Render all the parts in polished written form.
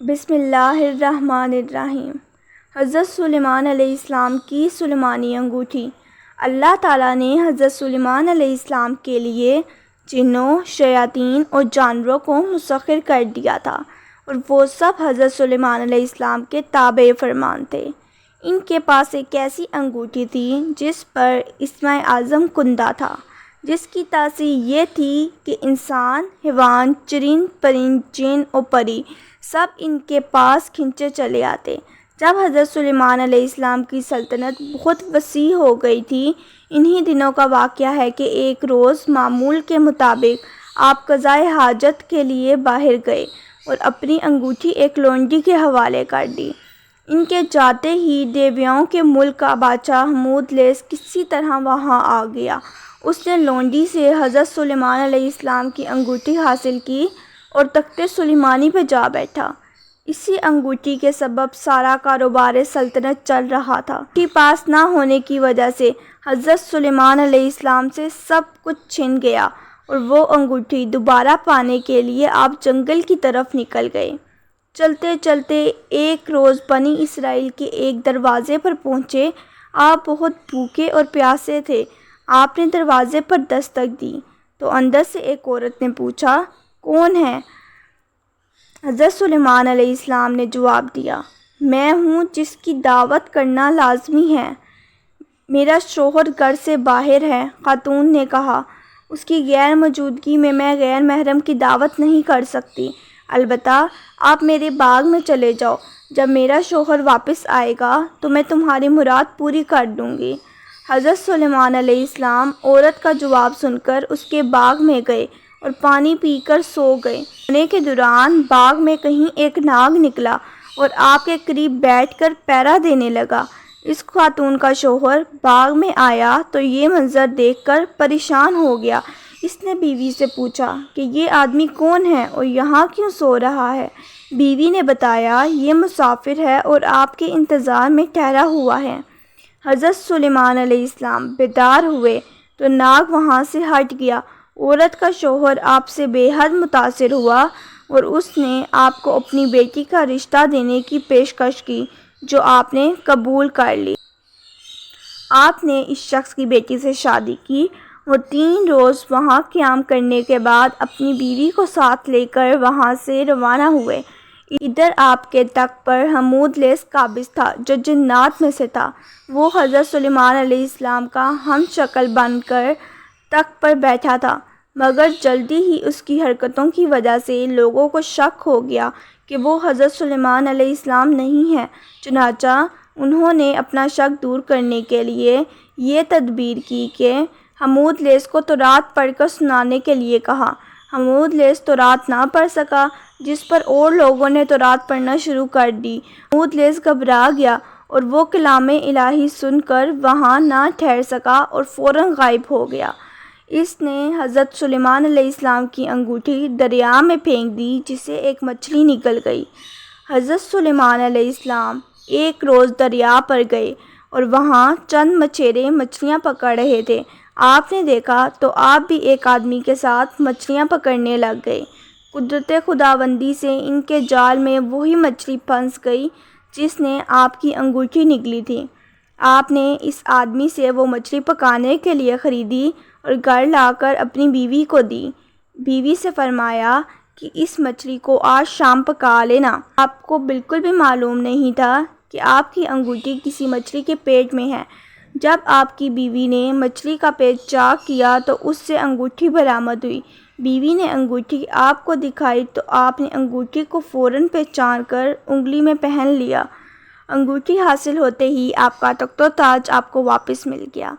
بسم اللہ الرحمن الرحیم۔ حضرت سلیمان علیہ السلام کی سلیمانی انگوٹھی۔ اللہ تعالیٰ نے حضرت سلیمان علیہ السلام کے لیے جنوں، شیاطین اور جانوروں کو مسخر کر دیا تھا، اور وہ سب حضرت سلیمان علیہ السلام کے تابع فرمان تھے۔ ان کے پاس ایک ایسی انگوٹھی تھی جس پر اسم اعظم کندہ تھا، جس کی تاثیر یہ تھی کہ انسان، حیوان، چرند پرند، جن اور پری سب ان کے پاس کھنچے چلے آتے۔ جب حضرت سلیمان علیہ السلام کی سلطنت بہت وسیع ہو گئی تھی، انہی دنوں کا واقعہ ہے کہ ایک روز معمول کے مطابق آپ قضائے حاجت کے لیے باہر گئے اور اپنی انگوٹھی ایک لونڈی کے حوالے کر دی۔ ان کے جاتے ہی دیویوں کے ملک کا بادشاہ ہمودلیس کسی طرح وہاں آ گیا۔ اس نے لونڈی سے حضرت سلیمان علیہ السلام کی انگوٹھی حاصل کی اور تخت سلیمانی پہ جا بیٹھا۔ اسی انگوٹھی کے سبب سارا کاروبار سلطنت چل رہا تھا۔ انگوٹھی پاس نہ ہونے کی وجہ سے حضرت سلیمان علیہ السلام سے سب کچھ چھن گیا، اور وہ انگوٹھی دوبارہ پانے کے لیے آپ جنگل کی طرف نکل گئے۔ چلتے چلتے ایک روز بنی اسرائیل کے ایک دروازے پر پہنچے۔ آپ بہت بھوکے اور پیاسے تھے۔ آپ نے دروازے پر دستک دی تو اندر سے ایک عورت نے پوچھا، کون ہے؟ حضرت سلیمان علیہ السلام نے جواب دیا، میں ہوں جس کی دعوت کرنا لازمی ہے۔ میرا شوہر گھر سے باہر ہے۔ خاتون نے کہا، اس کی غیر موجودگی میں غیر محرم کی دعوت نہیں کر سکتی، البتہ آپ میرے باغ میں چلے جاؤ۔ جب میرا شوہر واپس آئے گا تو میں تمہاری مراد پوری کر دوں گی۔ حضرت سلیمان علیہ السلام عورت کا جواب سن کر اس کے باغ میں گئے اور پانی پی کر سو گئے۔ سونے کے دوران باغ میں کہیں ایک ناگ نکلا اور آپ کے قریب بیٹھ کر پہرا دینے لگا۔ اس خاتون کا شوہر باغ میں آیا تو یہ منظر دیکھ کر پریشان ہو گیا۔ اس نے بیوی سے پوچھا کہ یہ آدمی کون ہے اور یہاں کیوں سو رہا ہے؟ بیوی نے بتایا، یہ مسافر ہے اور آپ کے انتظار میں ٹھہرا ہوا ہے۔ حضرت سلیمان علیہ السلام بیدار ہوئے تو ناگ وہاں سے ہٹ گیا۔ عورت کا شوہر آپ سے بے حد متاثر ہوا اور اس نے آپ کو اپنی بیٹی کا رشتہ دینے کی پیشکش کی، جو آپ نے قبول کر لی۔ آپ نے اس شخص کی بیٹی سے شادی کی اور 3 روز وہاں قیام کرنے کے بعد اپنی بیوی کو ساتھ لے کر وہاں سے روانہ ہوئے۔ ادھر آپ کے تخت پر ہمودلیس قابض تھا، جو جنات میں سے تھا۔ وہ حضرت سلیمان علیہ السلام کا ہم شکل بن کر تخت پر بیٹھا تھا، مگر جلدی ہی اس کی حرکتوں کی وجہ سے لوگوں کو شک ہو گیا کہ وہ حضرت سلیمان علیہ السلام نہیں ہیں۔ چنانچہ انہوں نے اپنا شک دور کرنے کے لیے یہ تدبیر کی کہ ہمودلیس کو تورات پڑھ کر سنانے کے لیے کہا۔ ہمودلیس تورات نہ پڑھ سکا، جس پر اور لوگوں نے تورات پڑھنا شروع کر دی۔ ہمودلیس گھبرا گیا اور وہ کلام الہی سن کر وہاں نہ ٹھہر سکا اور فوراً غائب ہو گیا۔ اس نے حضرت سلیمان علیہ السلام کی انگوٹھی دریا میں پھینک دی، جس سے ایک مچھلی نکل گئی۔ حضرت سلیمان علیہ السلام ایک روز دریا پر گئے اور وہاں چند مچھیرے مچھلیاں پکڑ رہے تھے۔ آپ نے دیکھا تو آپ بھی ایک آدمی کے ساتھ مچھلیاں پکڑنے لگ گئے۔ قدرت خداوندی سے ان کے جال میں وہی مچھلی پھنس گئی جس نے آپ کی انگوٹھی نگلی تھی۔ آپ نے اس آدمی سے وہ مچھلی پکانے کے لیے خریدی اور گھر لا کر اپنی بیوی کو دی۔ بیوی سے فرمایا کہ اس مچھلی کو آج شام پکا لینا۔ آپ کو بالکل بھی معلوم نہیں تھا کہ آپ کی انگوٹھی کسی مچھلی کے پیٹ میں ہے۔ جب آپ کی بیوی نے مچھلی کا پیٹ چاک کیا تو اس سے انگوٹھی برآمد ہوئی۔ بیوی نے انگوٹھی آپ کو دکھائی تو آپ نے انگوٹھی کو فوراً پہچان کر انگلی میں پہن لیا۔ انگوٹھی حاصل ہوتے ہی آپ کا تخت و تاج آپ کو واپس مل گیا۔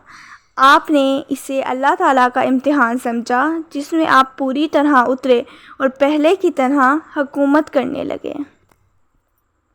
آپ نے اسے اللہ تعالیٰ کا امتحان سمجھا، جس میں آپ پوری طرح اترے اور پہلے کی طرح حکومت کرنے لگے۔